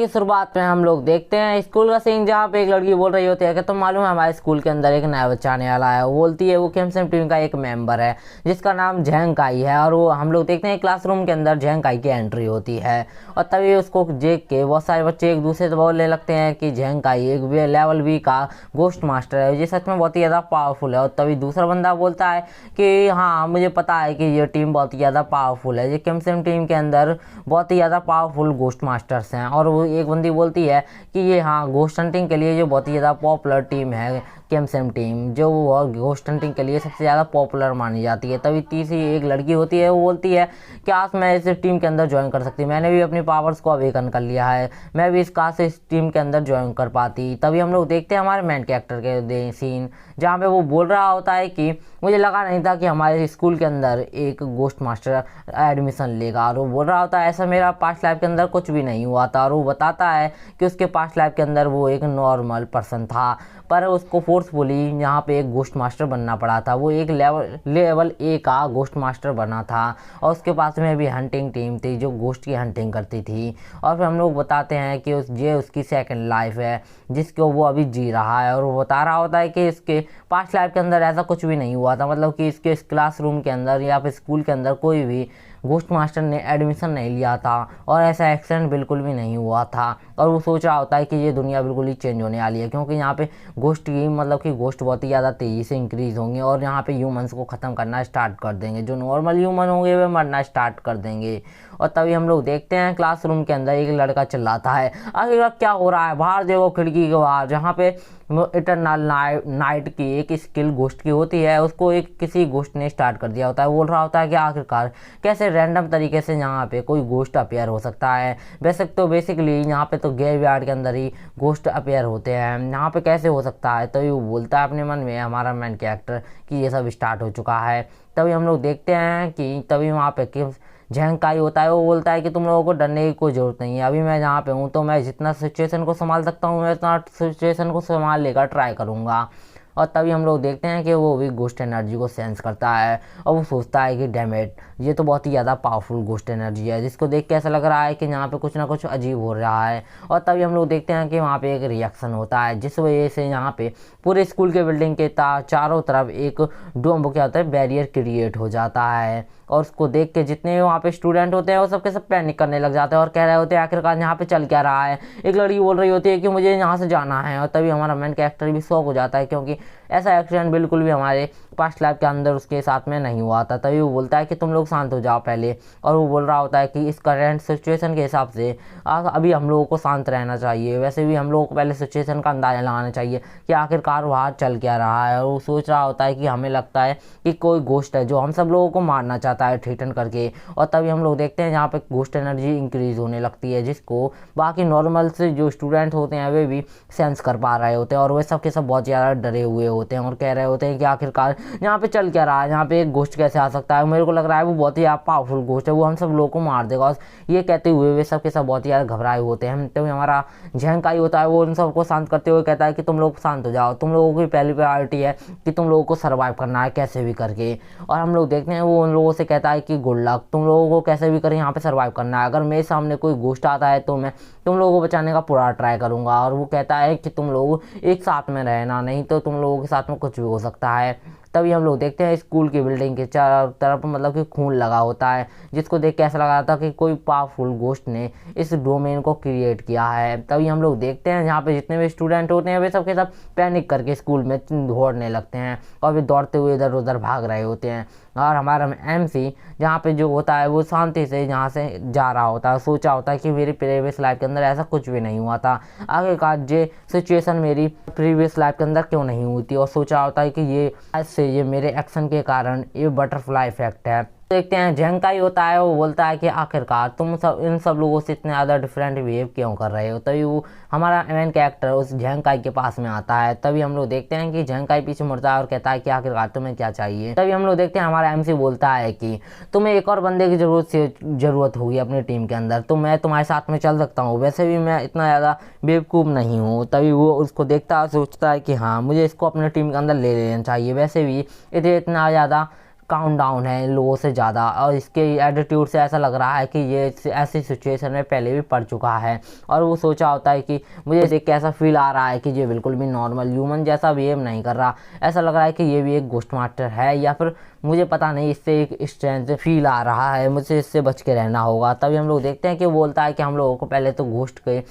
की शुरुआत में हम लोग देखते हैं स्कूल का सीन, जहाँ पे एक लड़की बोल रही होती है कि तुम मालूम है हमारे स्कूल के अंदर एक नया बच्चा आने वाला है। वो बोलती है वो केमसेम टीम का एक मेंबर है जिसका नाम झेंग काई है। और वो हम लोग देखते हैं क्लासरूम के अंदर झेंग काई की एंट्री होती है और तभी उसको देख के बहुत सारे बच्चे एक दूसरे से बोलने लगते हैं कि झेंग काई एक लेवल वी का घोस्ट मास्टर है, ये सच में बहुत ही ज़्यादा पावरफुल है। और तभी दूसरा बंदा बोलता है कि हाँ मुझे पता है कि ये टीम बहुत ही ज़्यादा पावरफुल है, ये केमसेम टीम के अंदर बहुत ही ज़्यादा पावरफुल घोस्ट मास्टर्स हैं। और वो एक बंदी बोलती है कि ये हाँ घोस्ट हंटिंग के लिए जो बहुत ही ज़्यादा पॉपुलर टीम है केमसेम टीम, जो वो घोस्ट हंटिंग के लिए सबसे ज़्यादा पॉपुलर मानी जाती है। तभी तीसरी एक लड़की होती है, वो बोलती है कि आज मैं इस टीम के अंदर ज्वाइन कर सकती, मैंने भी अपनी पावर्स को अवेकन कर लिया है, मैं भी इस काश इस टीम के अंदर ज्वाइन कर पाती। तभी हम लोग देखते हैं हमारे मेन कैरेक्टर के सीन, जहाँ पे वो बोल रहा होता है कि मुझे लगा नहीं था कि हमारे स्कूल के अंदर एक घोस्ट मास्टर एडमिशन लेगा। और वो बोल रहा होता है ऐसा मेरा पास्ट लाइफ के अंदर कुछ भी नहीं हुआ था। और वो बताता है कि उसके पास्ट लाइफ के अंदर वो एक नॉर्मल पर्सन था, पर उसको फोर्सफुली यहाँ पे एक घोस्ट मास्टर बनना पड़ा था। वो एक लेवल ए का घोस्ट मास्टर बना था और उसके पास में भी हंटिंग टीम थी जो घोस्ट की हंटिंग करती थी। और फिर हम लोग बताते हैं कि ये उसकी सेकंड लाइफ है जिसको वो अभी जी रहा है। और वो बता रहा होता है कि इसके पास्ट लाइफ के अंदर ऐसा कुछ भी नहीं हुआ था, मतलब कि इसके इस क्लासरूम के अंदर या फिर स्कूल के अंदर कोई भी घोस्ट मास्टर ने एडमिशन नहीं लिया था और ऐसा एक्सीडेंट बिल्कुल भी नहीं हुआ था। और वो सोच रहा होता है कि ये दुनिया बिल्कुल ही चेंज होने वाली है, क्योंकि यहाँ पे घोस्ट की मतलब कि घोस्ट बहुत ही ज़्यादा तेज़ी से इंक्रीज़ होंगे और यहाँ पे ह्यूमंस को ख़त्म करना स्टार्ट कर देंगे, जो नॉर्मल ह्यूमन होंगे वे मरना स्टार्ट कर देंगे। और तभी हम लोग देखते हैं क्लासरूम के अंदर एक लड़का चिल्लाता है आखिर क्या हो रहा है, बाहर देखो खिड़की के बाहर, जहाँ पे इटरनल नाइट की एक स्किल घोस्ट की होती है, उसको एक किसी घोस्ट ने स्टार्ट कर दिया होता है। बोल रहा होता है कि आखिरकार कैसे रैंडम तरीके से यहाँ पे कोई घोस्ट अपेयर हो सकता है। वैसे तो बेसिकली यहाँ पे तो ग्रेवयार्ड के अंदर ही घोस्ट अपेयर होते हैं, यहाँ पे कैसे हो सकता है। तभी वो बोलता है अपने मन में हमारा मेन कैरेक्टर कि ये सब स्टार्ट हो चुका है। तभी हम लोग देखते हैं कि तभी वहाँ पे झेंग काई होता है, वो बोलता है कि तुम लोगों को डरने की कोई ज़रूरत नहीं है, अभी मैं जहाँ पे हूँ तो मैं जितना सिचुएशन को संभाल सकता हूँ मैं उतना सिचुएशन को संभाल लेकर ट्राई करूँगा। और तभी हम लोग देखते हैं कि वो भी घोस्ट एनर्जी को सेंस करता है और वो सोचता है कि डैमेट ये तो बहुत ही ज़्यादा पावरफुल घोस्ट एनर्जी है, जिसको देख के ऐसा लग रहा है कि यहाँ पे कुछ ना कुछ अजीब हो रहा है। और तभी हम लोग देखते हैं कि वहाँ पे एक रिएक्शन होता है जिस वजह से यहाँ पे पूरे स्कूल के बिल्डिंग के चारों तरफ एक डोम क्या होता है बैरियर क्रिएट हो जाता है। और उसको देख के जितने वहाँ पे स्टूडेंट होते हैं वो सबके सब पैनिक करने लग जाते हैं और कह रहे होते हैं आखिरकार यहाँ पे चल क्या रहा है। एक लड़की बोल रही होती है कि मुझे यहाँ से जाना है। और तभी हमारा मेन कैरेक्टर भी शॉक हो जाता है, क्योंकि ऐसा एक्सीडेंट बिल्कुल भी हमारे पास्ट लाइफ के अंदर उसके साथ में नहीं हुआ था। तभी वो बोलता है कि तुम लोग शांत हो जाओ पहले। और वो बोल रहा होता है कि इस करेंट सिचुएशन के हिसाब से अभी हम लोगों को शांत रहना चाहिए, वैसे भी हम लोगों को पहले सिचुएशन का अंदाजा लगाना चाहिए कि आखिरकार वहाँ चल क्या रहा है। और वो सोच रहा होता है कि हमें लगता है कि कोई घोस्ट है जो हम सब लोगों को मारना चाहता है थ्रेटन करके। और तभी हम लोग देखते हैं जहाँ पे घोस्ट एनर्जी इंक्रीज होने लगती है, जिसको बाकी नॉर्मल से जो स्टूडेंट होते हैं वे भी सेंस कर पा रहे होते हैं और वे सब के सब बहुत ज़्यादा डरे हुए होते हैं और कह रहे होते हैं कि आखिरकार यहाँ पे चल क्या रहा है, यहाँ पे एक घोस्ट कैसे आ सकता है, मेरे को लग रहा है वो बहुत ही पावरफुल घोस्ट है, वो हम सब लोगों को मार देगा। और ये कहते हुए वे सब के सब बहुत ही ज़्यादा घबराए होते हैं। तभी हमारा झेंग काई होता है, वो उन सबको शांत करते हुए कहता है कि तुम लोग शांत हो जाओ, तुम लोगों की पहली प्रायोरिटी है कि तुम लोगों को सर्वाइव करना है कैसे भी करके। और हम लोग देखते हैं वो उन लोगों से कहता है कि गुड लक, तुम लोगों को कैसे भी करें यहाँ पे सर्वाइव करना है, अगर मेरे सामने कोई घोस्ट आता है तो मैं तुम लोगों को बचाने का पूरा ट्राई करूँगा। और वो कहता है कि तुम लोग एक साथ में रहना, नहीं तो तुम लोगों के साथ में कुछ भी हो सकता है। तभी हम लोग देखते हैं स्कूल की बिल्डिंग के चारों तरफ मतलब कि खून लगा होता है, जिसको देख के ऐसा लग रहा था कि कोई पावरफुल घोस्ट ने इस डोमेन को क्रिएट किया है। तभी हम लोग देखते हैं जहाँ पे जितने भी स्टूडेंट होते हैं वे सब के सब पैनिक करके स्कूल में दौड़ने लगते हैं और वे दौड़ते हुए इधर उधर भाग रहे होते हैं। और हमारा MC जहाँ पे जो होता है वो शांति से यहाँ से जा रहा होता है, सोचा होता है कि मेरी प्रीवियस लाइफ के अंदर ऐसा कुछ भी नहीं हुआ था, आखिरकार ये सिचुएशन मेरी प्रीवियस लाइफ के अंदर क्यों नहीं हुई थी। और सोचा होता है कि ये मेरे एक्शन के कारण ये बटरफ्लाई इफेक्ट है। देखते हैं झेंग काई होता है, वो बोलता है कि आखिरकार तुम सब इन सब लोगों से इतने ज़्यादा डिफरेंट बिहेव क्यों कर रहे हो। तभी वो हमारा मेन कैरेक्टर उस झेंग काई के पास में आता है। तभी हम लोग देखते हैं कि झेंग काई पीछे मुड़ता है और कहता है कि आखिरकार तुम्हें क्या चाहिए। तभी हम लोग देखते हैं हमारा MC बोलता है कि तुम्हें एक और बंदे की ज़रूरत होगी अपनी टीम के अंदर, तो मैं तुम्हारे साथ में चल सकता हूँ, वैसे भी मैं इतना ज़्यादा बेवकूफ़ नहीं हूँ। तभी वो उसको देखता है, सोचता है कि हाँ मुझे इसको अपने टीम के अंदर ले लेना चाहिए, वैसे भी इतना ज़्यादा काउंट डाउन है इन लोगों से ज़्यादा, और इसके एटीट्यूड से ऐसा लग रहा है कि ये ऐसी सिचुएशन में पहले भी पड़ चुका है। और वो सोचा होता है कि मुझे देख के ऐसा फील आ रहा है कि ये बिल्कुल भी नॉर्मल ह्यूमन जैसा बिहेव नहीं कर रहा, ऐसा लग रहा है कि ये भी एक घोस्ट मास्टर है, या फिर मुझे पता नहीं इससे एक स्ट्रेंथ फील आ रहा है, मुझे इससे बच के रहना होगा। तभी हम लोग देखते हैं कि वो बोलता है कि हम लोगों को पहले तो घोस्ट के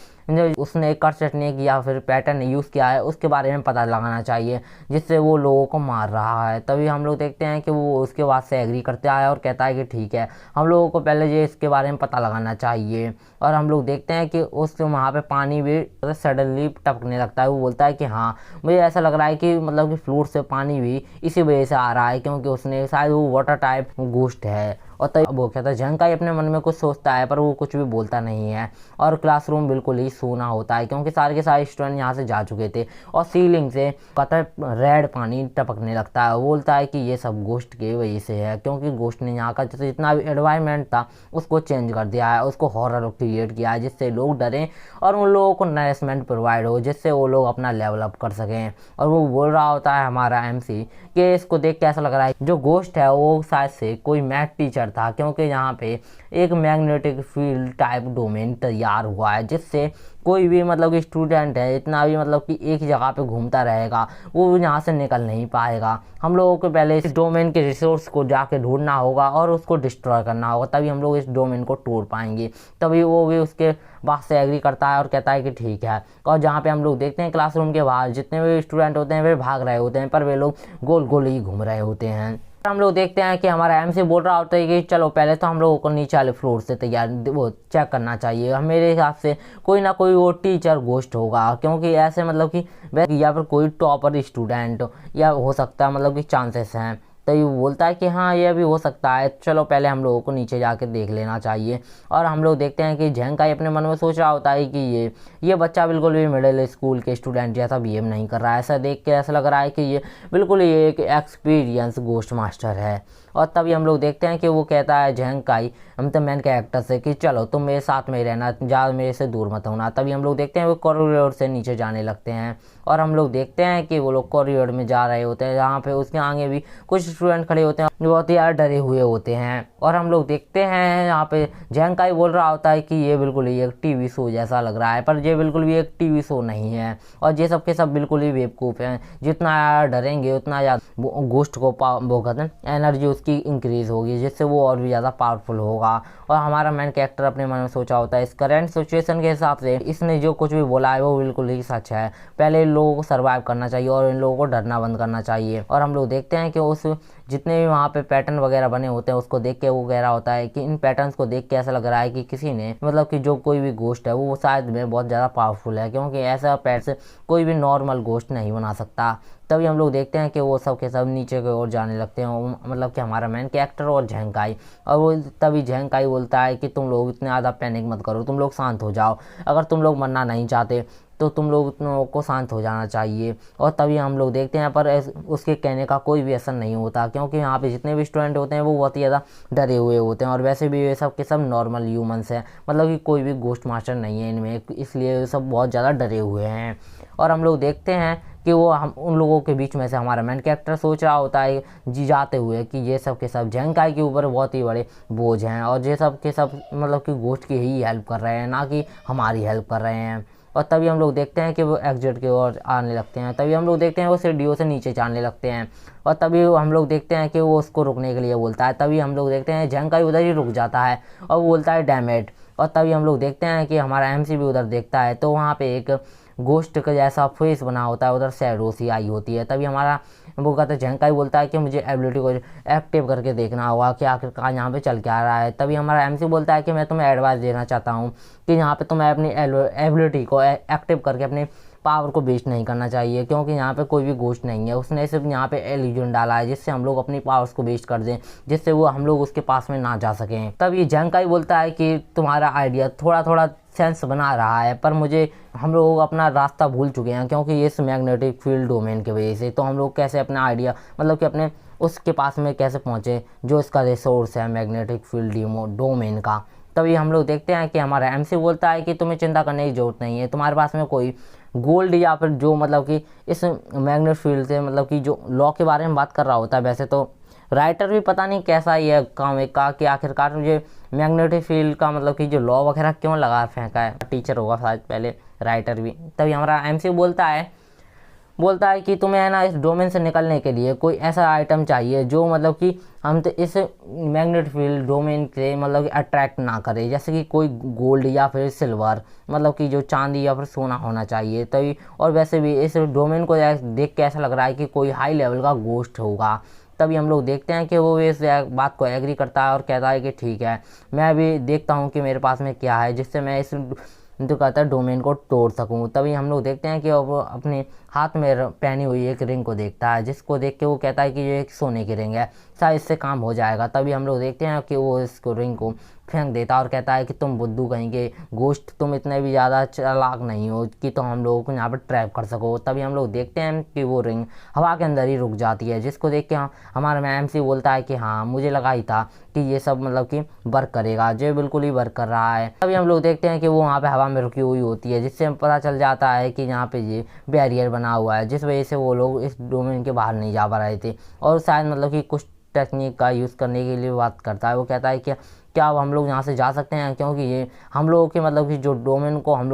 उसने कट टेक्निक या फिर पैटर्न यूज़ किया है उसके बारे में पता लगाना चाहिए, जिससे वो लोगों को मार रहा है। तभी हम लोग देखते हैं कि वो उसके बाद से एग्री करता है और कहता है कि ठीक है, हम लोगों को पहले ये इसके बारे में पता लगाना चाहिए। और हम लोग देखते हैं कि उस वहाँ पे पानी भी सडनली टपकने लगता है। वो बोलता है कि हाँ, मुझे ऐसा लग रहा है कि मतलब कि फ्लोर से पानी भी इसी वजह से आ रहा है, क्योंकि उसने शायद वो वाटर टाइप घोस्ट है। और तभी वो कहता है, झंकाई अपने मन में कुछ सोचता है पर वो कुछ भी बोलता नहीं है। और क्लासरूम बिल्कुल ही सूना होता है, क्योंकि सारे के सारे स्टूडेंट यहाँ से जा चुके थे। और सीलिंग से कतई रेड पानी टपकने लगता है। वो बोलता है कि ये सब घोस्ट की वजह से है, क्योंकि घोस्ट ने यहाँ का जितना भी एनवायरनमेंट था उसको चेंज कर दिया है, उसको हॉरर क्रिएट किया है, जिससे लोग डरें और उन लोगों को नरिशमेंट प्रोवाइड हो, जिससे वो लोग अपना लेवल अप कर सकें। और वो बोल रहा होता है हमारा MC कि इसको देख के ऐसा लग रहा है जो घोस्ट है वो शायद से कोई मैथ टीचर था, क्योंकि यहाँ पे एक मैग्नेटिक फील्ड टाइप डोमेन तैयार हुआ है, जिससे कोई भी मतलब कि स्टूडेंट है इतना भी मतलब कि एक ही जगह पे घूमता रहेगा, वो यहाँ से निकल नहीं पाएगा। हम लोगों को पहले इस डोमेन के रिसोर्स को जाके ढूंढना होगा और उसको डिस्ट्रॉय करना होगा, तभी हम लोग इस डोमेन को तोड़ पाएंगे। तभी वो भी उसके बात से एग्री करता है और कहता है कि ठीक है। और जहाँ पे हम लोग देखते हैं क्लासरूम के बाहर जितने भी स्टूडेंट होते हैं वे भाग रहे होते हैं, पर वे लोग गोल गोल ही घूम रहे होते हैं। हम लोग देखते हैं कि हमारा MC बोल रहा होता है कि चलो पहले तो हम लोगों को नीचे वाले फ्लोर से तैयार वो चेक करना चाहिए। मेरे हिसाब से कोई ना कोई वो टीचर घोस्ट होगा, क्योंकि ऐसे मतलब कि या फिर कोई टॉपर स्टूडेंट या हो सकता है, मतलब कि चांसेस हैं। तो ये बोलता है कि हाँ ये भी हो सकता है, चलो पहले हम लोगों को नीचे जाके देख लेना चाहिए। और हम लोग देखते हैं कि झंकाई अपने मन में सोच रहा होता है कि ये बच्चा बिल्कुल भी मिडिल स्कूल के स्टूडेंट जैसा बिहेव नहीं कर रहा है। ऐसा देख के ऐसा लग रहा है कि ये बिल्कुल ही एक एक्सपीरियंस घोस्ट मास्टर है। और तभी हम लोग देखते हैं कि वो कहता है झंकाई मेन कैरेक्टर से कि चलो तुम मेरे साथ में ही रहना, ज़्यादा मेरे से दूर मत होना। तभी हम लोग देखते हैं वो कॉरिडोर से नीचे जाने लगते हैं। और हम लोग देखते हैं कि वो लोग कॉरिडोर में जा रहे होते हैं, जहाँ पे उसके आगे भी कुछ स्टूडेंट खड़े होते हैं जो बहुत ही यार डरे हुए होते हैं। और हम लोग देखते हैं यहाँ पे झंकाई बोल रहा होता है कि ये बिल्कुल ही एक TV शो जैसा लग रहा है, पर ये बिल्कुल भी एक TV शो नहीं है। और ये सब के सब बिल्कुल ही बेवकूफ़ हैं, जितना यार डरेंगे उतना ज़्यादा घोस्ट को वो कहते हैं एनर्जी उसकी इंक्रीज होगी, जिससे वो और भी ज़्यादा पावरफुल होगा। और हमारा मेन कैरेक्टर अपने मन में सोचा होता है इस करेंट सिचुएशन के हिसाब से इसने जो कुछ भी बोला है वो बिल्कुल ही सच है। पहले इन लोगों को सर्वाइव करना चाहिए और इन लोगों को डरना बंद करना चाहिए। और हम लोग देखते हैं कि उस जितने भी वहाँ पे पैटर्न वगैरह बने होते हैं उसको देख के वो कह रहा होता है कि इन पैटर्न्स को देख के ऐसा लग रहा है कि किसी ने मतलब कि जो कोई भी घोस्ट है वो शायद में बहुत ज़्यादा पावरफुल है, क्योंकि ऐसा पैटर्न कोई भी नॉर्मल घोस्ट नहीं बना सकता। तभी हम लोग देखते हैं कि वो सब के सब नीचे की ओर जाने लगते हैं, मतलब कि हमारा मेन कैरेक्टर और झंकाई। और वो तभी झंकाई बोलता है कि तुम लोग इतने ज़्यादा पैनिक मत करो, तुम लोग शांत हो जाओ, अगर तुम लोग मरना नहीं चाहते तो तुम लोगों को शांत हो जाना चाहिए। और तभी हम लोग देखते हैं पर उसके कहने का कोई भी असर नहीं होता, क्योंकि यहाँ पे जितने भी स्टूडेंट होते हैं वो बहुत ही ज़्यादा डरे हुए होते हैं। और वैसे भी ये सब के सब नॉर्मल ह्यूमंस हैं, मतलब कि कोई भी घोस्ट मास्टर नहीं है इनमें, इसलिए ये सब बहुत ज़्यादा डरे हुए हैं। और हम लोग देखते हैं कि वो हम उन लोगों के बीच में से हमारा मेन कैरेक्टर सोच रहा होता है जी जाते हुए कि ये सब के सब झंकाई के ऊपर बहुत ही बड़े बोझ हैं, और ये सब के सब मतलब कि घोस्ट की ही हेल्प कर रहे हैं, ना कि हमारी हेल्प कर रहे हैं। और तभी हम लोग देखते हैं कि वो एग्जिट की ओर आने लगते हैं। तभी हम लोग देखते हैं वो सीढ़ियों से नीचे जाने लगते हैं। और तभी हम लोग देखते हैं कि वो उसको रुकने के लिए बोलता है। तभी हम लोग देखते हैं झंकाई उधर ही रुक जाता है और वो बोलता है डैम इट। और तभी हम लोग देखते हैं कि हमारा MC भी उधर देखता है, तो वहाँ पे एक घोस्ट का जैसा फेस बना होता है, उधर शैडो सी आई होती है। तभी हमारा वो कहता है झंकाई बोलता है कि मुझे एबिलिटी को एक्टिव करके देखना होगा कि आखिरकार यहाँ पे चल के आ रहा है। तभी हमारा MC बोलता है कि मैं तुम्हें एडवाइस देना चाहता हूँ कि यहाँ पे तुम्हें अपनी एबिलिटी को एक्टिव करके अपनी पावर को वेस्ट नहीं करना चाहिए, क्योंकि यहाँ पे कोई भी घोस्ट नहीं है, उसने सिर्फ यहाँ पे इल्यूजन डाला है जिससे हम लोग अपनी पावर्स को वेस्ट कर दें, जिससे वो हम लोग उसके पास में ना जा सकें। तब ये झंकाई बोलता है कि तुम्हारा आइडिया थोड़ा थोड़ा सेंस बना रहा है, पर मुझे हम लोग अपना रास्ता भूल चुके हैं, क्योंकि इस मैग्नेटिक फील्ड डोमेन की वजह से। तो हम लोग कैसे अपना आइडिया मतलब कि अपने उसके पास में कैसे पहुँचे जो इसका रिसोर्स है मैग्नेटिक फील्ड डोमेन का। तभी हम लोग देखते हैं कि हमारा MC बोलता है कि तुम्हें चिंता करने की ज़रूरत नहीं है, तुम्हारे पास में कोई गोल्ड या फिर जो मतलब कि इस मैग्नेट फील्ड से मतलब कि जो लॉ के बारे में बात कर रहा होता है। वैसे तो राइटर भी पता नहीं कैसा ही है काम का कि आखिरकार मुझे मैग्नेटिक फील्ड का मतलब कि जो लॉ वगैरह क्यों लगा फेंका है। टीचर होगा शायद पहले, राइटर भी। तभी हमारा एमसीयू बोलता है कि तुम्हें है ना इस डोमेन से निकलने के लिए कोई ऐसा आइटम चाहिए जो मतलब कि हम तो इस मैग्नेट फील्ड डोमेन से मतलब कि अट्रैक्ट ना करे, जैसे कि कोई गोल्ड या फिर सिल्वर, मतलब कि जो चांदी या फिर सोना होना चाहिए। तभी और वैसे भी इस डोमेन को देख के ऐसा लग रहा है कि कोई हाई लेवल का गोस्ट होगा। तभी हम लोग देखते हैं कि वो इस बात को एग्री करता है और कहता है कि ठीक है, मैं भी देखता हूँ कि मेरे पास में क्या है जिससे मैं इस जो कहता है डोमेन को तोड़ सकूं। तभी हम लोग देखते हैं कि वो अपने हाथ में पहनी हुई एक रिंग को देखता है, जिसको देख के वो कहता है कि ये एक सोने की रिंग है, शायद इससे काम हो जाएगा। तभी हम लोग देखते हैं कि वो इसको रिंग को फेंक देता है और कहता है कि तुम बुद्धू कहेंगे गोश्त, तुम इतने भी ज़्यादा चालाक नहीं हो कि तुम हम लोगों को यहाँ पर ट्रैप कर सको। तभी हम लोग देखते हैं कि वो रिंग हवा के अंदर ही रुक जाती है, जिसको देख के हमारा मैम से बोलता है कि हाँ, मुझे लगा ही था कि ये सब मतलब कि वर्क करेगा, जो बिल्कुल ही वर्क कर रहा है। तभी हम लोग देखते हैं कि वो वहाँ पे हवा में रुकी हुई होती है, जिससे पता चल जाता है कि यहाँ पे ये बैरियर बना हुआ है, जिस वजह से वो लोग इस डोमेन के बाहर नहीं जा पा रहे थे। और शायद मतलब कि कुछ टेक्निक का यूज़ करने के लिए बात करता है। वो कहता है कि क्या अब हम लोग यहाँ से जा सकते हैं, क्योंकि ये हम लोगों के मतलब कि जो डोमेन को हम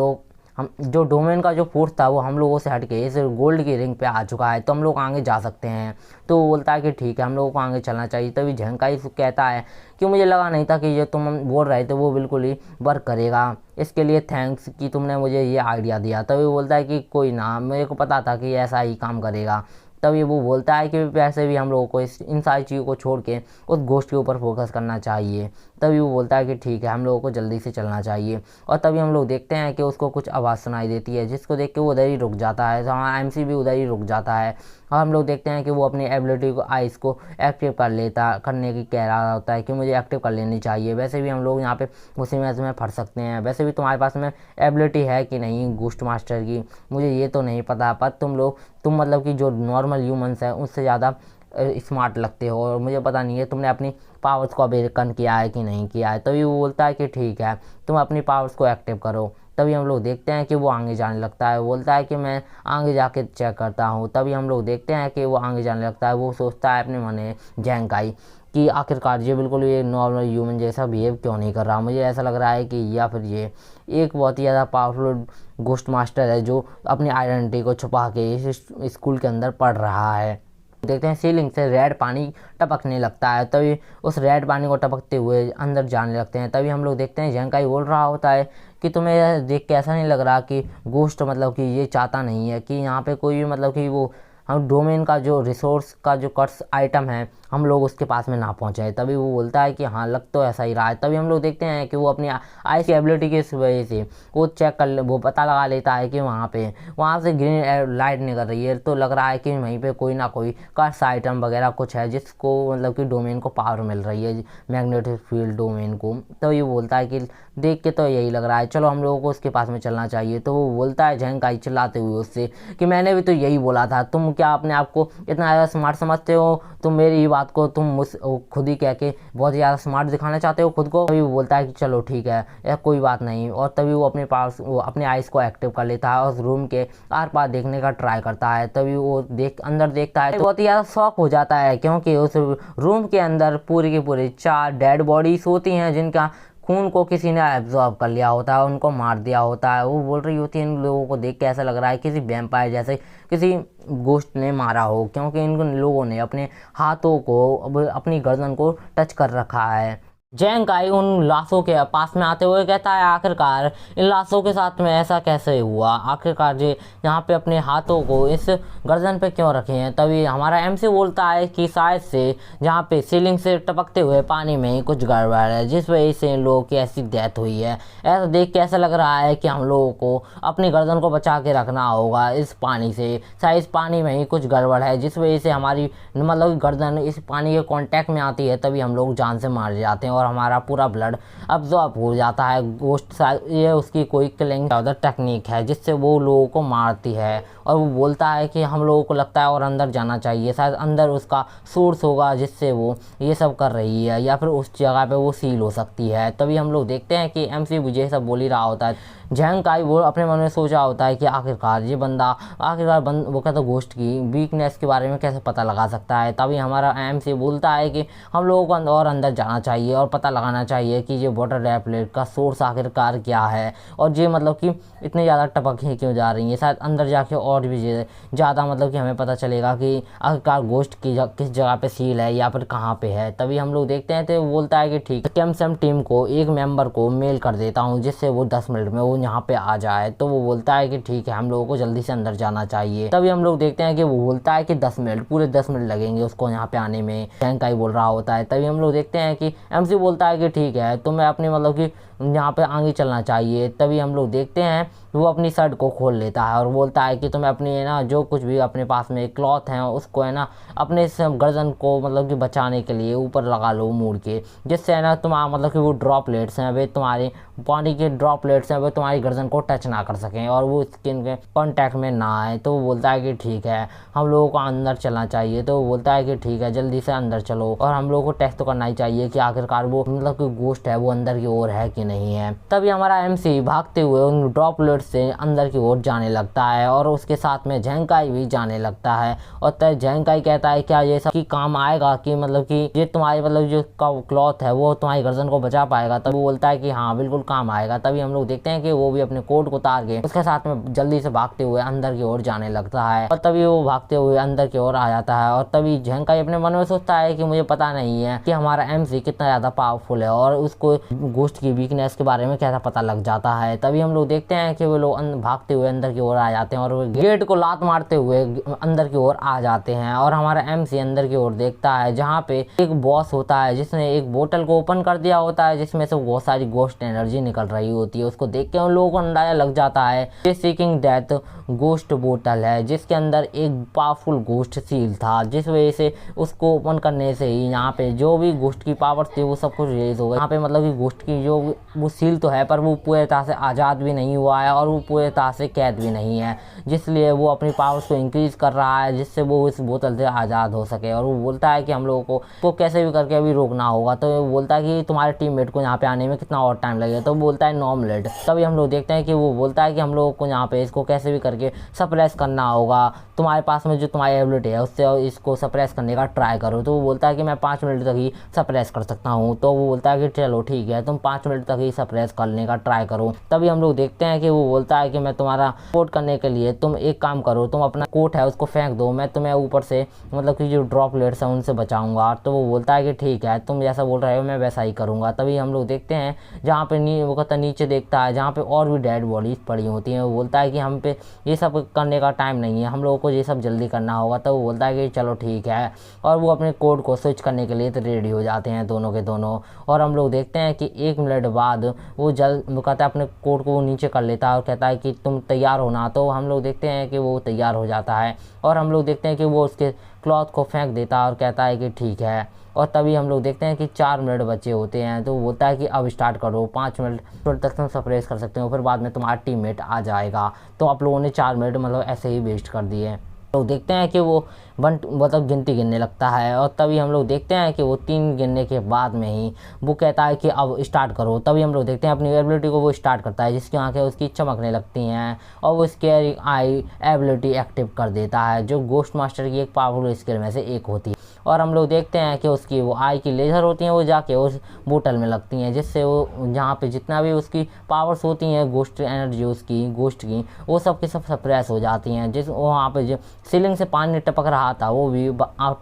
जो डोमेन का जो फोर्स था वो हम लोगों से हट के इस गोल्ड की रिंग पे आ चुका है, तो हम लोग आगे जा सकते हैं। तो वो बोलता है कि ठीक है, हम लोगों को आगे चलना चाहिए। तभी झंकाई कहता है कि मुझे लगा नहीं था कि ये तुम बोल रहे थे वो बिल्कुल ही वर्क करेगा, इसके लिए थैंक्स कि तुमने मुझे ये आइडिया दिया। तभी वो बोलता है कि कोई ना, मेरे को पता था कि ऐसा ही काम करेगा। तभी वो बोलता है कि वैसे भी हम लोगों को इन सारी चीज़ों को छोड़ के उस गोश्त के ऊपर फोकस करना चाहिए। तभी वो बोलता है कि ठीक है, हम लोगों को जल्दी से चलना चाहिए। और तभी हम लोग देखते हैं कि उसको कुछ आवाज़ सुनाई देती है, जिसको देख के वो उधर ही रुक जाता है। तो हमारा एमसी भी उधर ही रुक जाता है और हम लोग देखते हैं कि वो अपनी एबिलिटी को आइस को एक्टिव करने की कह रहा होता है कि मुझे एक्टिव कर लेनी चाहिए। वैसे भी हम लोग यहाँ पे उसी मैच में फंस सकते हैं। वैसे भी तुम्हारे पास में एबिलिटी है कि नहीं गोस्ट मास्टर की, मुझे ये तो नहीं पता, पर तुम मतलब कि जो नॉर्मल ह्यूमंस है उससे ज़्यादा स्मार्ट लगते हो, और मुझे पता नहीं है तुमने अपनी पावर्स को अवेकन किया है कि नहीं किया है। तभी वो बोलता है कि ठीक है, तुम अपनी पावर्स को एक्टिव करो। तभी हम लोग देखते हैं कि वो आगे जाने लगता है, बोलता है कि मैं आगे जाके चेक करता हूँ। तभी हम लोग देखते हैं कि वो आगे जाने लगता है। वो सोचता है अपने मन में झेंकाई कि आखिरकार ये बिल्कुल ये नॉर्मल ह्यूमन जैसा बिहेव क्यों नहीं कर रहा। मुझे ऐसा लग रहा है कि या फिर ये एक बहुत ही ज़्यादा पावरफुल गोस्ट मास्टर है जो अपनी आइडेंटिटी को छुपा के इस स्कूल के अंदर पढ़ रहा है। देखते हैं सीलिंग से रेड पानी टपकने लगता है। तभी उस रेड पानी को टपकते हुए अंदर जाने लगते हैं। तभी हम लोग देखते हैं झंकाई बोल रहा होता है कि तुम्हें यह देख के ऐसा नहीं लग रहा कि गोस्ट मतलब कि ये चाहता नहीं है कि यहाँ पे कोई भी मतलब कि वो हम डोमेन का जो रिसोर्स का जो कर्स आइटम है हम लोग उसके पास में ना पहुँचे। तभी वो बोलता है कि हाँ, लग तो ऐसा ही रहा है। तभी हम लोग देखते हैं कि वो अपनी आइस की एबिलिटी की वजह से वो पता लगा लेता है कि वहाँ से ग्रीन लाइट निकल रही है, तो लग रहा है कि वहीं पे कोई ना कोई कर्स आइटम वगैरह कुछ है जिसको मतलब कि डोमेन को पावर मिल रही है, मैग्नेटिक फील्ड डोमेन को। तो ये बोलता है कि देख के तो यही लग रहा है, चलो हम लोगों को उसके पास में चलना चाहिए। तो वो बोलता है झंकाई चिल्लाते हुए उससे कि मैंने भी तो यही बोला था, तुम क्या अपने आप को इतना ज़्यादा स्मार्ट समझते हो, तुम मेरी बात को तुम खुद ही कह के बहुत ज़्यादा स्मार्ट दिखाना चाहते हो खुद को। तभी वो बोलता है कि चलो ठीक है, यह कोई बात नहीं। और तभी वो अपने आइस को एक्टिव कर लेता है और उस रूम के आर पार देखने का ट्राई करता है। तभी वो अंदर देखता है तो बहुत ही ज़्यादा शॉक हो जाता है, क्योंकि उस रूम के अंदर पूरी की पूरी 4 डेड बॉडीज होती हैं जिनका खून को किसी ने एब्जॉर्ब कर लिया होता है, उनको मार दिया होता है। वो बोल रही होती है इन लोगों को देख के ऐसा लग रहा है किसी वैम्पायर जैसे किसी गोश्त ने मारा हो, क्योंकि इन लोगों ने अपने हाथों को अपनी गर्दन को टच कर रखा है। जेंकाई उन लाशों के पास में आते हुए कहता है आखिरकार इन लाशों के साथ में ऐसा कैसे हुआ, आखिरकार ये यहाँ पे अपने हाथों को इस गर्दन पे क्यों रखे हैं। तभी हमारा एमसी बोलता है कि शायद से जहाँ पे सीलिंग से टपकते हुए पानी में ही कुछ गड़बड़ है, जिस वजह से इन लोगों की ऐसी डेथ हुई है। ऐसा देख के ऐसा लग रहा है कि हम लोगों को अपनी गर्दन को बचा के रखना होगा इस पानी से, शायद इस पानी में ही कुछ गड़बड़ है जिस वजह से हमारी मतलब गर्दन इस पानी के कांटेक्ट में आती है, तभी हम लोग जान से मार जाते हैं और हमारा पूरा ब्लड अब्जॉर्ब हो जाता है। गोश्त ये उसकी कोई किलिंग टेक्निक है जिससे वो लोगों को मारती है। और वो बोलता है कि हम लोगों को लगता है और अंदर जाना चाहिए, शायद अंदर उसका सोर्स होगा जिससे वो ये सब कर रही है, या फिर उस जगह पे वो सील हो सकती है। तभी हम लोग देखते हैं कि एमसी मुझे सब बोल ही रहा होता है जैंग काई वो अपने मन में सोचा होता है कि आखिरकार ये बंदा वो कहता घोस्ट की वीकनेस के बारे में कैसे पता लगा सकता है। तभी हमारा MC बोलता है कि हम लोगों को और अंदर जाना चाहिए और पता लगाना चाहिए कि ये वाटर ड्रॉपलेट का सोर्स आखिरकार क्या है और ये मतलब कि इतने ज़्यादा टपक ही क्यों जा रही है। शायद अंदर जाके और भी ज़्यादा मतलब कि हमें पता चलेगा कि आखिरकार घोस्ट की किस जगह पे सील है या फिर कहाँ पे है। तभी हम लोग देखते हैं तो वो बोलता है कि ठीक केमसम टीम को एक मेंबर को मेल कर देता हूँ जिससे वो 10 मिनट में वो यहाँ पे आ जाए। तो वो बोलता है कि ठीक है, हम लोगों को जल्दी से अंदर जाना चाहिए। तभी हम लोग देखते हैं कि वो बोलता है कि 10 मिनट, पूरे 10 मिनट लगेंगे उसको यहाँ पे आने में, जैंग काई बोल रहा होता है। तभी हम लोग देखते हैं कि MC बोलता है कि ठीक है, तुम्हें अपनी मतलब कि यहाँ पे आगे चलना चाहिए। तभी हम लोग देखते हैं वो अपनी शर्ट को खोल लेता है और बोलता है कि तुम्हें अपनी है ना जो कुछ भी अपने पास में क्लॉथ है उसको है ना अपने गर्दन को मतलब कि बचाने के लिए ऊपर लगा लो मुड़ के, जिससे है ना तुम्हारा मतलब कि वो ड्रॉपलेट्स हैं वे तुम्हारे पानी के ड्रॉपलेट्स हैं वो तुम्हारी गर्दन को टच ना कर सकें और वो स्किन के कांटेक्ट में ना आए। तो वो बोलता है कि ठीक है, हम लोगों को अंदर चलना चाहिए। तो वो बोलता है कि ठीक है, जल्दी से अंदर चलो और हम लोगों को टेस्ट तो करना ही चाहिए कि आखिरकार वो मतलब कि घोस्ट है वो अंदर की ओर है कि नहीं है। तभी हमारा MC भागते हुए उन ड्रॉपलेट्स से अंदर की ओर जाने लगता है और उसके साथ में जैंग काई भी जाने लगता है। और तब जैंग काई कहता है क्या ये सब की काम आएगा कि मतलब कि ये तुम्हारी मतलब जो क्लॉथ है वो तुम्हारी गर्दन को बचा पाएगा। तब वो बोलता है कि हाँ बिल्कुल काम आएगा। तभी हम लोग देखते हैं कि वो भी अपने कोट को उतार के उसके साथ में जल्दी से भागते हुए अंदर की ओर जाने लगता है और तभी वो भागते हुए अंदर की ओर आ जाता है। और तभी जैंग काई अपने मन में सोचता है कि मुझे पता नहीं है कि हमारा MC कितना ज़्यादा पावरफुल है और उसको घोस्ट की वीकनेस के बारे में कैसा पता लग जाता है। तभी हम लोग देखते हैं कि वो लोग भागते हुए अंदर की ओर आ जाते हैं और वो गेट को लात मारते हुए अंदर की ओर आ जाते हैं। और हमारा MC अंदर की ओर देखता है जहाँ पे एक बॉस होता है जिसने एक बोतल को ओपन कर दिया होता है जिसमें से बहुत सारी घोस्ट एनर्जी निकल रही होती है। उसको देख के उन लोगों को अंदाजा लग जाता है ये सीकिंग डेथ घोस्ट बोतल है जिसके अंदर एक पावरफुल घोस्ट सील था, जिस वजह से उसको ओपन करने से ही यहाँ पे जो भी घोस्ट की पावर थी वो सब कुछ रिलीज हो गई। यहाँ पे मतलब कि घोस्ट की जो वो सील तो है पर वो पूरी तरह से आज़ाद भी नहीं हुआ है और वो पूरी तरह से कैद भी नहीं है, जिसलिए वो अपनी पावर्स को इंक्रीज कर रहा है जिससे वो इस बोतल से आज़ाद हो सके। और वो बोलता है कि हम लोगों को कैसे भी करके अभी रोकना होगा। तो वो बोलता है कि तुम्हारे टीममेट को यहाँ पे आने में कितना और टाइम लगेगा। तो बोलता है 9 मिनट। तभी हम लोग देखते हैं कि वो बोलता है कि हम लोगों को यहाँ पे इसको कैसे भी करके सप्रेस करना होगा, तुम्हारे पास में जो तुम्हारी एबिलिटी है उससे इसको सप्रेस करने का ट्राई करो। तो वो बोलता है कि मैं 5 मिनट तक ही सप्रेस कर सकता हूँ। तो वो बोलता है कि चलो ठीक है, तुम 5 मिनट तक ही सप्रेस करने का ट्राई करो। तभी हम लोग देखते हैं कि वो बोलता है कि मैं तुम्हारा सपोर्ट करने के लिए तुम एक काम करो, तुम अपना कोट है उसको फेंक दो, मैं तुम्हें ऊपर से मतलब कि जो ड्रॉपलेट्स हैं उनसे बचाऊंगा। तो वो बोलता है कि ठीक है, तुम जैसा बोल रहे हो मैं वैसा ही करूँगा। तभी हम लोग देखते हैं जहाँ पे वो कहता नीचे देखता है जहाँ पे और भी डेड बॉडीज पड़ी होती हैं। वो बोलता है कि हम पे ये सब करने का टाइम नहीं है, हम लोगों को ये सब जल्दी करना होगा। तो वो बोलता है कि चलो ठीक है, और वो अपने कोड को स्विच करने के लिए तो रेडी हो जाते हैं दोनों के दोनों। और हम लोग देखते हैं कि 1 मिनट बाद वो कहता है अपने कोड को नीचे कर लेता है और कहता है कि तुम तैयार हो ना। तो हम लोग देखते हैं कि वो तैयार हो जाता है और हम लोग देखते हैं कि वो उसके क्लॉथ को फेंक देता है और कहता है कि ठीक है। और तभी हम लोग देखते हैं कि 4 मिनट बचे होते हैं। तो वो बोलता है कि अब स्टार्ट करो, 5 मिनट तक तुम सप्रेस कर सकते हो, फिर बाद में तुम्हारा टीममेट आ जाएगा। तो आप लोगों ने 4 मिनट मतलब ऐसे ही वेस्ट कर दिए। तो देखते हैं कि वो मतलब गिनती गिनने लगता है और तभी हम लोग देखते हैं कि वो 3 गिनने के बाद में ही वो कहता है कि अब स्टार्ट करो। तभी हम लोग देखते हैं अपनी एबिलिटी को वो स्टार्ट करता है जिसकी आंखें उसकी चमकने लगती हैं और वो स्केयरिंग आई एबिलिटी एक्टिव कर देता है जो घोस्ट मास्टर की एक पावरफुल स्किल में से एक होती है। और हम लोग देखते हैं कि उसकी वो आई की लेज़र होती हैं वो जाके उस बोतल में लगती हैं, जिससे वो जहाँ पे जितना भी उसकी पावर्स होती हैं घोस्ट एनर्जी उसकी घोस्ट की वो सब की सब सप्रेस हो जाती हैं। जिस वहाँ पे जो सीलिंग से पानी टपक रहा था वो भी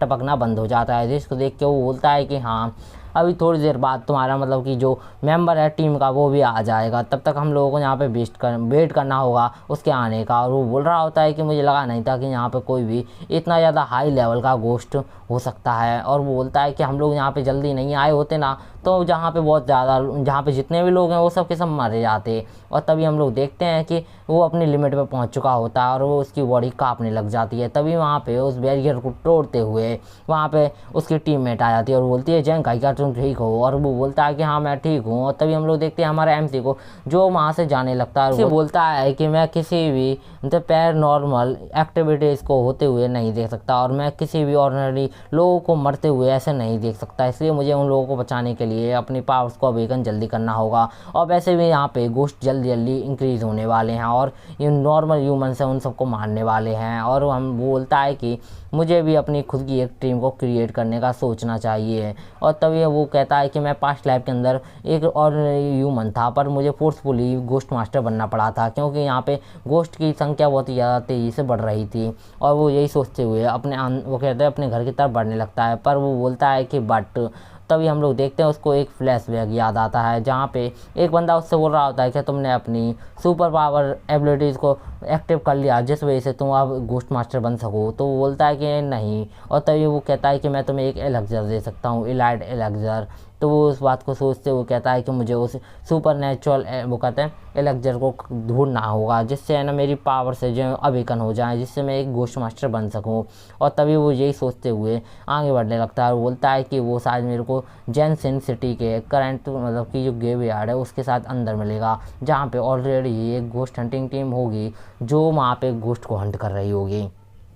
टपकना बंद हो जाता है, जिसको देख के वो बोलता है कि हाँ अभी थोड़ी देर बाद तुम्हारा मतलब कि जो मेंबर है टीम का वो भी आ जाएगा, तब तक हम लोगों को यहाँ पे वेट करना होगा उसके आने का। और वो बोल रहा होता है कि मुझे लगा नहीं था कि यहाँ पे कोई भी इतना ज़्यादा हाई लेवल का घोस्ट हो सकता है। और वो बोलता है कि हम लोग यहाँ पे जल्दी नहीं आए होते ना तो जहाँ पे बहुत ज़्यादा जहाँ पे जितने भी लोग हैं वो सब के सब मारे जाते। और तभी हम लोग देखते हैं कि वो अपनी लिमिट पे पहुँच चुका होता है और वो उसकी बॉडी कांपने लग जाती है। तभी वहाँ पे उस बैरियर को तोड़ते हुए वहाँ पे उसकी टीममेट आ जाती है और बोलती है जैंग काई क्या तुम ठीक हो? और वो बोलता है कि हाँ मैं ठीक हूँ। और तभी हम लोग देखते हैं हमारे MC को जो वहाँ से जाने लगता है और वो बोलता है कि मैं किसी भी मतलब पैरानॉर्मल एक्टिविटीज़ को होते हुए नहीं देख सकता और मैं किसी भी ऑर्डिनरी लोगों को मरते हुए ऐसे नहीं देख सकता, इसलिए मुझे उन लोगों को बचाने के लिए लिए अपनी पावर्स को अवेकन जल्दी करना होगा। और वैसे भी यहाँ पे घोस्ट जल्दी जल्दी इंक्रीज़ होने वाले हैं और ये नॉर्मल ह्यूमन्स हैं उन सबको मारने वाले हैं। और हम बोलता है कि मुझे भी अपनी खुद की एक टीम को क्रिएट करने का सोचना चाहिए। और तभी वो कहता है कि मैं पास्ट लाइफ के अंदर एक और ह्यूमन था, पर मुझे फोर्सफुली घोस्ट मास्टर बनना पड़ा था क्योंकि यहाँ पे घोस्ट की संख्या बहुत ही ज़्यादा तेज़ी से बढ़ रही थी। और वो यही सोचते हुए वो कहते हैं अपने घर की तरफ बढ़ने लगता है। पर वो बोलता है कि बट तभी हम लोग देखते हैं उसको एक फ्लैशबैक याद आता है जहाँ पे एक बंदा उससे बोल रहा होता है कि तुमने अपनी सुपर पावर एबिलिटीज़ को एक्टिव कर लिया जिस वजह से तुम अब घोस्ट मास्टर बन सको। तो वो बोलता है कि नहीं। और तभी वो कहता है कि मैं तुम्हें एक एलेक्जर दे सकता हूँ, इलाइट एलेक्जर। तो वो उस बात को सोचते हुए कहता है कि मुझे उस सुपर नेचुरल वो कहते हैं एलेक्जर को ढूंढना होगा जिससे है ना मेरी पावर से जो अवेकन हो जाए, जिससे मैं एक घोस्ट मास्टर बन सकूं। और तभी वो यही सोचते हुए आगे बढ़ने लगता है और बोलता है कि वो शायद मेरे को जेनसिन सिटी के करंट मतलब कि जो ग्रेवयार्ड है उसके साथ अंदर मिलेगा जहाँ पे ऑलरेडी एक घोस्ट हंटिंग टीम होगी जो वहाँ पे घोस्ट को हंट कर रही होगी।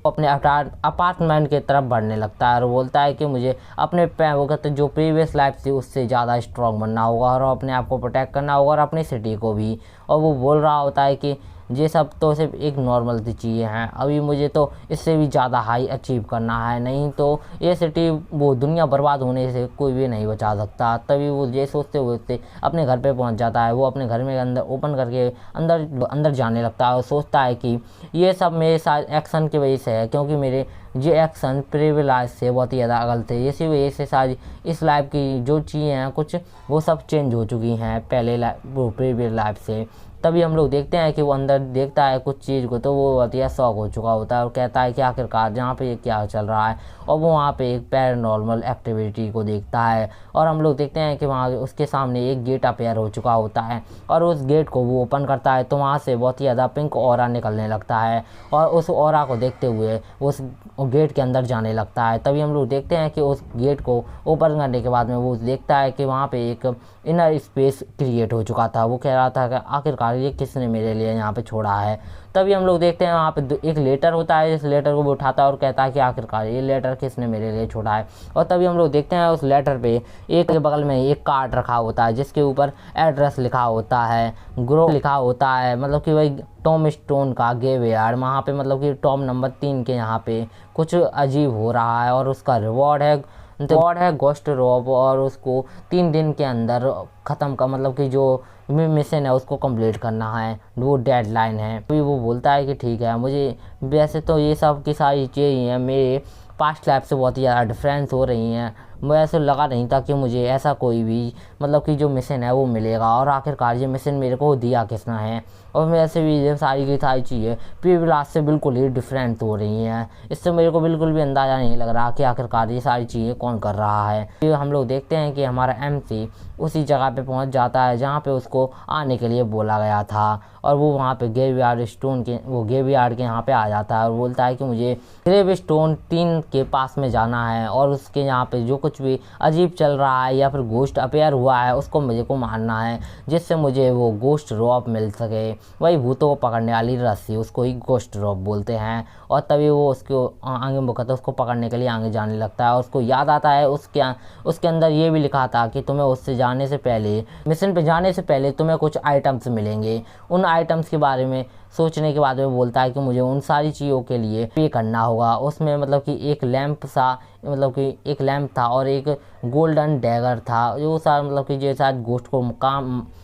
अपने अपार्टमेंट की तरफ बढ़ने लगता है और बोलता है कि मुझे अपने वो कहते जो प्रीवियस लाइफ थी उससे ज़्यादा स्ट्रॉन्ग बनना होगा और अपने आप को प्रोटेक्ट करना होगा और अपनी सिटी को भी। और वो बोल रहा होता है कि ये सब तो सिर्फ एक नॉर्मल सी चीज़ें हैं, अभी मुझे तो इससे भी ज़्यादा हाई अचीव करना है, नहीं तो ये सिटी वो दुनिया बर्बाद होने से कोई भी नहीं बचा सकता। तभी वो ये सोचते हुए अपने घर पे पहुंच जाता है। वो अपने घर में अंदर ओपन करके अंदर जाने लगता है और सोचता है कि ये सब मेरे साथ एक्शन की वजह से है क्योंकि मेरे ये एक्शन प्रीवियस लाइफ से बहुत ही ज़्यादा गलत थे। इसी वजह से शायद इस लाइफ की जो चीज़ें हैं कुछ वो सब चेंज हो चुकी हैं पहले प्रीवियस लाइफ से। तभी हम लोग देखते हैं कि वो अंदर देखता है कुछ चीज़ को तो वो बहुत ही शॉक हो चुका होता है और कहता है कि आखिरकार जहाँ पे ये क्या चल रहा है। और वो वहाँ पे एक पैरानॉर्मल एक्टिविटी को देखता है और हम लोग देखते हैं कि वहाँ उसके सामने एक गेट अपेयर हो चुका होता है और उस गेट को वो ओपन करता है तो वहाँ से बहुत ही ज़्यादा पिंक ऑरा निकलने लगता है और उस ऑरा को देखते हुए उस गेट के अंदर जाने लगता है। तभी हम लोग देखते हैं कि उस गेट को ओपन करने के बाद में वो देखता है कि वहाँ पे एक इनर स्पेस क्रिएट हो चुका था। वो कह रहा था कि आखिरकार ये किसने मेरे लिए यहाँ पे छोड़ा है। तभी हम लोग देखते हैं वहाँ पे एक लेटर होता है, इस लेटर को वो उठाता है और कहता है कि आखिरकार ये लेटर किसने मेरे लिए छोड़ा है। और तभी हम लोग देखते हैं उस लेटर पे एक के बगल में एक कार्ड रखा होता है जिसके ऊपर एड्रेस लिखा होता है, ग्रो लिखा होता है, मतलब कि वही टॉम स्टोन का ग्रेवयार्ड। वहाँ पे मतलब कि टॉम नंबर 3 के यहाँ पे कुछ अजीब हो रहा है और उसका रिवॉर्ड है घोस्ट रॉब और उसको 3 दिन के अंदर ख़त्म का मतलब कि जो मिशन है उसको कंप्लीट करना है, वो डेडलाइन है। अभी वो बोलता है कि ठीक है, मुझे वैसे तो ये सब की सारी चीज़ें हैं मेरे पास्ट लाइफ से बहुत ही ज़्यादा डिफरेंस हो रही हैं, मुझे ऐसे लगा नहीं था कि मुझे ऐसा कोई भी मतलब कि जो मिशन है वो मिलेगा और आखिरकार ये मिशन मेरे को दिया किसने है। और वैसे भी ये सारी की सारी चीज़ें प्रीवियस लाइफ से बिल्कुल ही डिफरेंट हो रही हैं, इससे मेरे को बिल्कुल भी अंदाज़ा नहीं लग रहा कि आखिरकार ये सारी चीज़ें कौन कर रहा है। फिर हम लोग देखते हैं कि हमारा MC उसी जगह पे पहुंच जाता है जहाँ पे उसको आने के लिए बोला गया था और वो वहाँ पे ग्रेवयार्ड के यहाँ पे आ जाता है और बोलता है कि मुझे ग्रेव स्टोन 3 के पास में जाना है और उसके यहाँ पे जो कुछ भी अजीब चल रहा है या फिर घोस्ट अपेयर हुआ है उसको मुझे को मारना है जिससे मुझे वो घोस्ट रॉब मिल सके। वही भूतों को पकड़ने वाली रस्सी, उसको ही घोस्ट रॉब बोलते हैं। और तभी वो उसको आगे मुकता उसको पकड़ने के लिए आगे जाने लगता है और उसको याद आता है उसके अंदर ये भी लिखा था कि तुम्हें उससे जाने से पहले, मिशन पे जाने से पहले तुम्हें कुछ आइटम्स मिलेंगे। उन आइटम्स के बारे में सोचने के बाद में बोलता है कि मुझे उन सारी चीज़ों के लिए पे करना होगा। उसमें मतलब कि एक लैंप था और एक गोल्डन डैगर था जो सारा मतलब कि जो शायद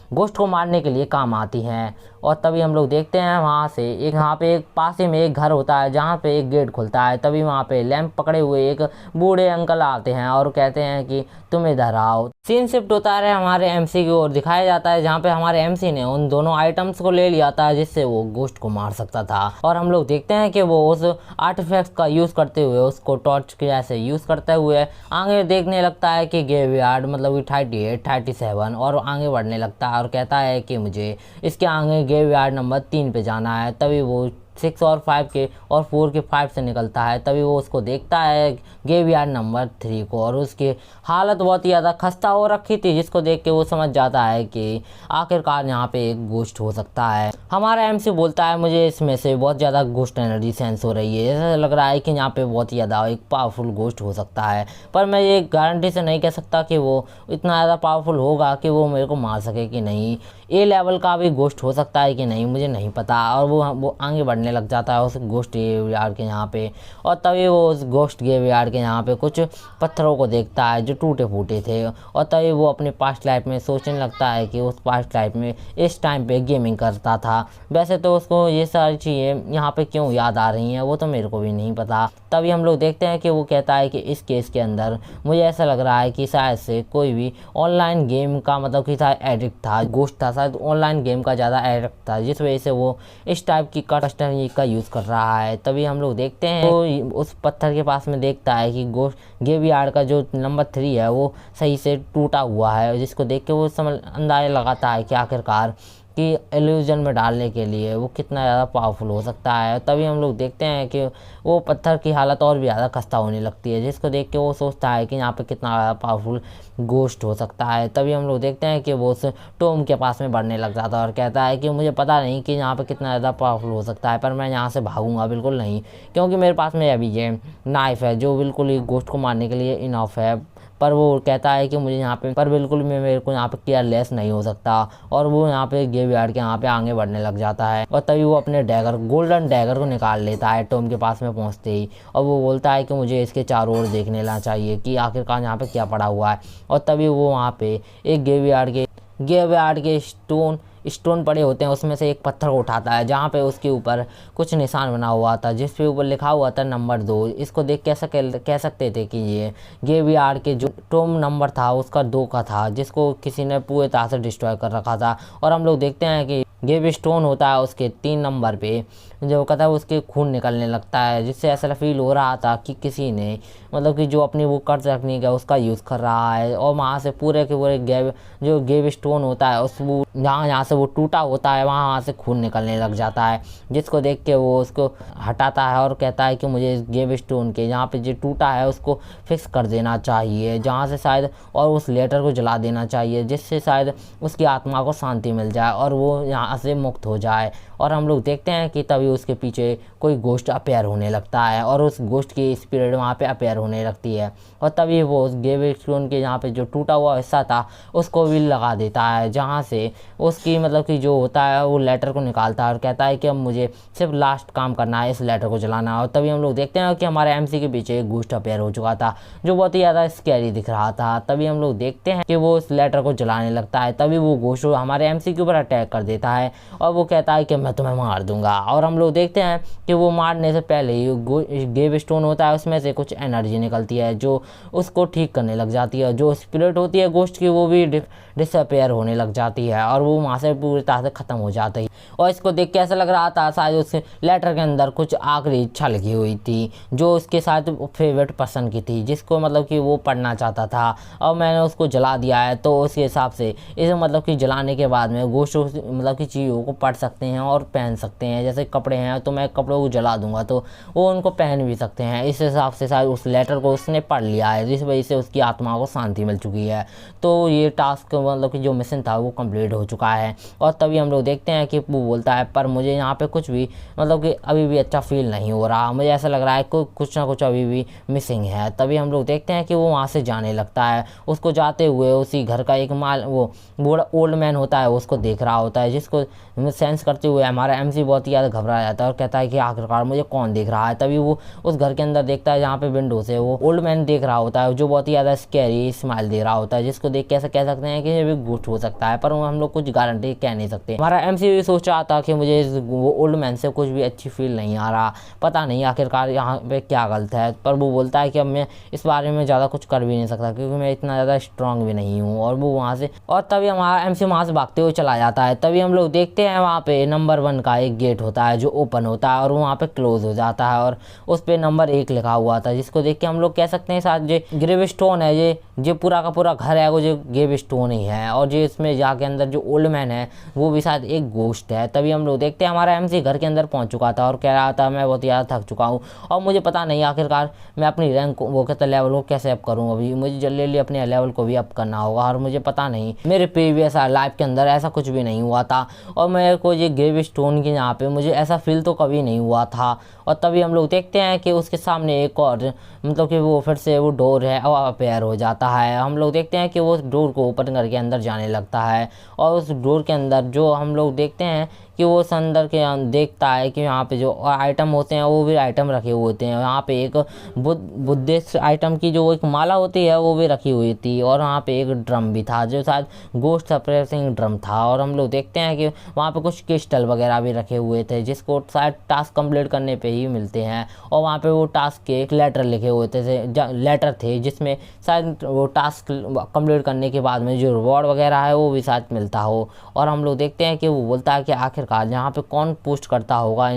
घोस्ट को मारने के लिए काम आती हैं। और तभी हम लोग देखते हैं वहाँ से यहाँ पे एक पास ही में एक घर होता है जहाँ पे एक गेट खुलता है। तभी वहाँ पे लैंप पकड़े हुए एक बूढ़े अंकल आते हैं और कहते हैं कि तुम इधर आओ। सीन शिफ्ट होता है हमारे MC की ओर, दिखाया जाता है जहाँ पे हमारे MC ने उन दोनों आइटम्स को ले लिया था जिससे वो घोस्ट को मार सकता था। और हम लोग देखते हैं कि वो उस आर्टिफैक्ट का यूज़ करते हुए उसको टॉर्च के जैसे यूज़ करते हुए आगे देखने लगता है कि ग्रेवयार्ड मतलब कि 38, 37 और आगे बढ़ने लगता है और कहता है कि मुझे इसके आगे ग्रेवयार्ड नंबर 3 पे जाना है। तभी वो 6 और 5 के और 4 के 5 से निकलता है। तभी वो उसको देखता है ग्रेवयार्ड नंबर 3 को, और उसकी हालत बहुत ही ज़्यादा खस्ता हो रखी थी, जिसको देख के वो समझ जाता है कि आखिरकार यहाँ पे एक घोस्ट हो सकता है। हमारा एमसी बोलता है मुझे इसमें से बहुत ज़्यादा घोस्ट एनर्जी सेंस हो रही है, ऐसा लग रहा है कि यहाँ पे बहुत ही ज़्यादा एक पावरफुल घोस्ट हो सकता है, पर मैं ये गारंटी से नहीं कह सकता कि वो इतना ज़्यादा पावरफुल होगा कि वो मेरे को मार सके कि नहीं। ए लेवल का भी घोस्ट हो सकता है कि नहीं मुझे नहीं पता। और वो आगे बढ़ने लग जाता है उस घोस्ट ग्रेवयार्ड के यहाँ पे, और तभी वो उस घोस्ट ग्रेवयार्ड के यहाँ पे कुछ पत्थरों को देखता है जो टूटे फूटे थे, और तभी वो अपने पास्ट लाइफ में सोचने लगता है कि उस पास्ट लाइफ में इस टाइम पे गेमिंग करता था। वैसे तो उसको ये सारी चीज़ें यहाँ पे क्यों याद आ रही हैं वो तो मेरे को भी नहीं पता। तभी हम लोग देखते हैं कि वो कहता है कि इस केस के अंदर मुझे ऐसा लग रहा है कि शायद से कोई भी ऑनलाइन गेम का मतलब कि शायद एडिक्ट था, घोस्ट था, शायद ऑनलाइन गेम का ज़्यादा एडिक्ट था, जिस वजह से वो इस टाइप की कस्टमर का यूज़ कर रहा है। तभी हम लोग देखते हैं तो उस पत्थर के पास में देखता है कि घोस्ट ग्रेवयार्ड का जो नंबर 3 है वो सही से टूटा हुआ है, जिसको देख के वो समझ अंदाजा लगाता है कि आखिरकार कि इल्यूजन में डालने के लिए वो कितना ज़्यादा पावरफुल हो सकता है। तभी हम लोग देखते हैं कि वो पत्थर की हालत और भी ज़्यादा खस्ता होने लगती है, जिसको देख के वो सोचता है कि यहाँ पे कितना ज़्यादा पावरफुल घोस्ट हो सकता है। तभी हम लोग देखते हैं कि वो उस टॉम के पास में बढ़ने लग जाता है और कहता है कि मुझे पता नहीं कि यहाँ पे कितना ज़्यादा पावरफुल हो सकता है, पर मैं यहाँ से भागूंगा बिल्कुल नहीं, क्योंकि मेरे पास में अभी ये नाइफ है जो बिल्कुल ही घोस्ट को मारने के लिए इनफ है। पर वो कहता है कि मुझे यहाँ पे पर बिल्कुल भी मेरे को यहाँ पे केयरलेस नहीं हो सकता, और वो यहाँ पे ग्रेवयार्ड के यहाँ पे आगे बढ़ने लग जाता है। और तभी वो अपने डैगर गोल्डन डैगर को निकाल लेता है टॉम के पास में पहुँचते ही, और वो बोलता है कि मुझे इसके चारों ओर देख लेना चाहिए कि आखिरकार यहाँ पे क्या पड़ा हुआ है। और तभी वो वहाँ पे एक ग्रेवयार्ड के स्टोन पड़े होते हैं, उसमें से एक पत्थर को उठाता है जहाँ पे उसके ऊपर कुछ निशान बना हुआ था, जिस पे ऊपर लिखा हुआ था नंबर 2। इसको देख कैसा कह सकते थे कि ये ग्रेवयार्ड के जो टॉम नंबर था उसका 2 का था, जिसको किसी ने पूरे तरह से डिस्ट्रॉय कर रखा था। और हम लोग देखते हैं कि ग्रेव स्टोन होता है उसके 3 नंबर पे, जो कहता है उसके खून निकलने लगता है, जिससे ऐसा फील हो रहा था कि किसी ने मतलब कि जो अपनी वो कर्ज टेक्निक है उसका यूज़ कर रहा है। और वहाँ से पूरे के पूरे ग्रेव स्टोन होता है उस वो जहाँ से वो टूटा होता है वहाँ से खून निकलने लग जाता है, जिसको देख के वो उसको हटाता है और कहता है कि मुझे इस ग्रेव स्टोन के जहाँ पे जो टूटा है उसको फिक्स कर देना चाहिए, जहाँ से शायद और उस लेटर को जला देना चाहिए, जिससे शायद उसकी आत्मा को शांति मिल जाए और वो यहाँ से मुक्त हो जाए। और हम लोग देखते हैं कि तभी उसके पीछे कोई घोस्ट अपेयर होने लगता है, और उस घोस्ट की स्पिरिट वहाँ पे अपेयर होने लगती है, और तभी वो उस ग्रेव स्टोन के जहाँ पे जो टूटा हुआ हिस्सा था उसको भी लगा देता है, जहाँ से उसकी मतलब कि जो होता है वो लेटर को निकालता है और कहता है कि अब मुझे सिर्फ लास्ट काम करना है, इस लेटर को जलाना है। और तभी हम लोग देखते हैं कि हमारे एमसी के पीछे एक घोस्ट अपेयर हो चुका था जो बहुत ही ज़्यादा स्कैरी दिख रहा था। तभी हम लोग देखते हैं कि वो उस लेटर को जलाने लगता है, तभी वो घोस्ट हमारे एमसी के ऊपर अटैक कर देता है और वो कहता है कि मैं तुम्हें मार दूंगा। और हम लोग देखते हैं कि वो मारने से पहले ही ग्रेव स्टोन होता है उसमें से कुछ एनर्जी निकलती है जो उसको ठीक करने लग जाती है, जो स्पिरिट होती है घोस्ट की वो भी डिसअपेयर होने लग जाती है और वो वहाँ से पूरी तरह से ख़त्म हो जाती है। और इसको देख के ऐसा लग रहा था शायद उस लेटर के अंदर कुछ आखिरी इच्छा लिखी हुई थी जो उसके साथ फेवरेट पर्सन की थी, जिसको मतलब कि वो पढ़ना चाहता था, और मैंने उसको जला दिया है। तो उसके हिसाब से इसे मतलब कि जलाने के बाद में घोस्ट मतलब कि चीज़ों को पढ़ सकते हैं और पहन सकते हैं। जैसे कपड़े हैं तो मैं कपड़ों को जला दूंगा तो वो उनको पहन भी सकते हैं। इस हिसाब से शायद उस लेटर को उसने पढ़ लिया है, जिस वजह से उसकी आत्मा को शांति मिल चुकी है। तो ये टास्क मतलब कि जो मिशन था वो कंप्लीट हो चुका है। और तभी हम लोग देखते हैं कि वो बोलता है पर मुझे यहाँ पे कुछ भी मतलब कि अभी भी अच्छा फील नहीं हो रहा, मुझे ऐसा लग रहा है कि कुछ ना कुछ अभी भी मिसिंग है। तभी हम लोग देखते हैं कि वो वहाँ से जाने लगता है, उसको जाते हुए उसी घर का एक वो बूढ़ा ओल्ड मैन होता है उसको देख रहा होता है, जिसको सेंस करते हुए हमारा एमसी बहुत ही ज़्यादा घबरा जाता है और कहता है कि आखिरकार मुझे कौन देख रहा है। तभी वो उस घर के अंदर देखता है जहाँ पे विंडो से वो ओल्ड मैन देख रहा होता है जो बहुत ही ज़्यादा स्कैरी स्माइल दे रहा होता है, जिसको देख के ऐसा कह सकते हैं कि ये भी घोस्ट हो सकता है, पर हम लोग कुछ गारंटी कह नहीं सकते। हमारा एमसी भी सोच रहा था कि मुझे वो ओल्ड मैन से कुछ भी अच्छी फील नहीं आ रहा, पता नहीं आखिरकार यहाँ पे क्या गलत है। पर वो बोलता है कि अब मैं इस बारे में ज़्यादा कुछ कर भी नहीं सकता क्योंकि मैं इतना ज़्यादा स्ट्रांग भी नहीं हूँ। और वो वहाँ से और तभी हमारा एमसी वहाँ से भागते हुए चला जाता है। तभी हम लोग लोग देखते हैं वहाँ पे नंबर 1 का एक गेट होता है जो ओपन होता है और वहाँ पे क्लोज हो जाता है और उस पे नंबर 1 लिखा हुआ था, जिसको देख के हम लोग कह सकते हैं शायद ये ग्रेव स्टोन है, ये पूरा का पूरा घर है वो जो ग्रेव स्टोन ही है। और जो इसमें जाके अंदर जो ओल्ड मैन है वो भी शायद एक गोश्त है। तभी हम लोग देखते हैं हमारा एमसी घर के अंदर पहुंच चुका था और कह रहा था मैं बहुत ज़्यादा थक चुका हूँ और मुझे पता नहीं आखिरकार मैं अपनी रैंक वो कहता लेवल को कैसे अप करूँ। अभी मुझे जल्दी अपने लेवल को भी अप करना होगा और मुझे पता नहीं मेरे प्रीवियस लाइफ के अंदर ऐसा कुछ भी नहीं हुआ था और मेरे को ये ग्रेव स्टोन के यहाँ पे मुझे ऐसा फील तो कभी नहीं हुआ था। और तभी हम लोग देखते हैं कि उसके सामने एक और मतलब कि वो फिर से वो डोर है और अपेयर हो जाता है। हम लोग देखते हैं कि वो डोर को ओपन करके अंदर जाने लगता है और उस डोर के अंदर जो हम लोग देखते हैं कि वो उस अंदर के देखता है कि यहाँ पे जो आइटम होते हैं वो भी आइटम रखे हुए होते हैं। यहाँ पे एक बुद्धिस्ट आइटम की जो एक माला होती है वो भी रखी हुई थी और वहाँ पे एक ड्रम भी था जो शायद गोस्ट सप्रेसिंग ड्रम था। और हम लोग देखते हैं कि वहाँ पे कुछ क्रिस्टल वगैरह भी रखे हुए थे जिसको शायद टास्क कंप्लीट करने पे ही मिलते हैं। और वहाँ पे वो टास्क के एक लेटर लिखे हुए थे लेटर थे जिसमें शायद वो टास्क कंप्लीट करने के बाद में जो रिवॉर्ड वगैरह है वो भी शायद मिलता हो। और हम लोग देखते हैं कि वो बोलता है कि आखिरकार यहाँ पे कौन पोस्ट करता होगा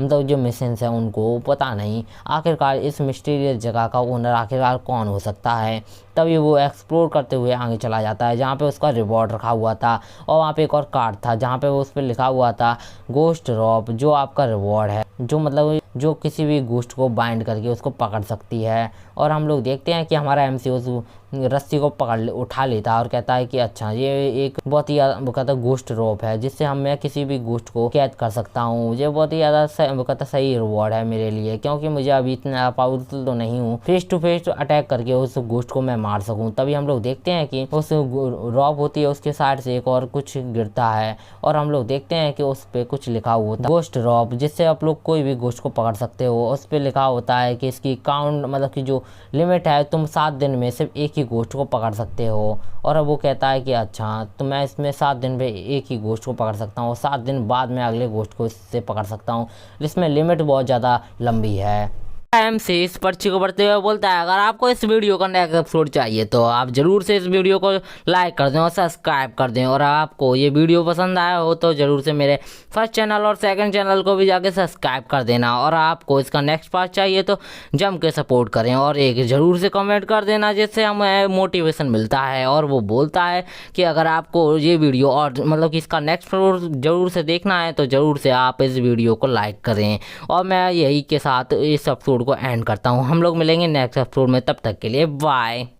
मतलब जो मिशन है उनको पता नहीं आखिरकार इस मिस्टीरियस जगह का ओनर आखिरकार कौन हो सकता है। तभी वो एक्सप्लोर करते हुए आगे चला जाता है जहाँ पे उसका रिवॉर्ड रखा हुआ था और वहाँ पे एक और कार्ड था जहाँ पे उस पर लिखा हुआ था गोस्ट रॉब जो आपका रिवॉर्ड है, जो मतलब जो किसी भी गोस्ट को बाइंड करके उसको पकड़ सकती है। और हम लोग देखते हैं कि हमारा एमसी उस रस्सी को उठा लेता है और कहता है कि अच्छा ये एक बहुत ही वो कहता है गोस्ट रोप है जिससे मैं किसी भी गोस्ट को कैद कर सकता हूँ। ये बहुत ही ज़्यादा वो कहता सही रिवॉर्ड है मेरे लिए क्योंकि मुझे अभी इतना पावरफुल तो नहीं हूँ फेस टू फेस अटैक करके उस गोस्ट को मैं मार सकूँ। तभी हम लोग देखते हैं कि उस रॉप होती है उसके साइड से एक और कुछ गिरता है और हम लोग देखते हैं कि उस पर कुछ लिखा हुआ होता है गोस्ट रॉप, जिससे आप लोग कोई भी गोस्ट को पकड़ सकते हो। उस पर लिखा होता है कि इसकी काउंट मतलब कि जो लिमिट है तुम 7 दिन में सिर्फ एक ही गोस्ट को पकड़ सकते हो। और अब वो कहता है कि अच्छा तो मैं इसमें 7 दिन में एक ही गोश्त को पकड़ सकता हूँ, 7 दिन बाद में अगले गोश्त को इससे पकड़ सकता हूँ। इसमें लिमिट बहुत ज़्यादा लंबी है। एमसी इस पर्ची को पढ़ते हुए बोलता है अगर आपको इस वीडियो का नेक्स्ट एपिसोड चाहिए तो आप जरूर से इस वीडियो को लाइक कर दें और सब्सक्राइब कर दें। और आपको ये वीडियो पसंद आया हो तो जरूर से मेरे फर्स्ट चैनल और सेकंड चैनल को भी जाके सब्सक्राइब कर देना। और आपको इसका नेक्स्ट पार्ट चाहिए तो जम के सपोर्ट करें और एक ज़रूर से कमेंट कर देना जिससे हमें मोटिवेशन मिलता है। और वो बोलता है कि अगर आपको ये वीडियो और मतलब कि इसका नेक्स्ट फ्लोर जरूर से देखना है तो ज़रूर से आप इस वीडियो को लाइक करें। और मैं यही के साथ इस एपिसोड को एंड करता हूँ। हम लोग मिलेंगे नेक्स्ट एपिसोड में, तब तक के लिए बाय।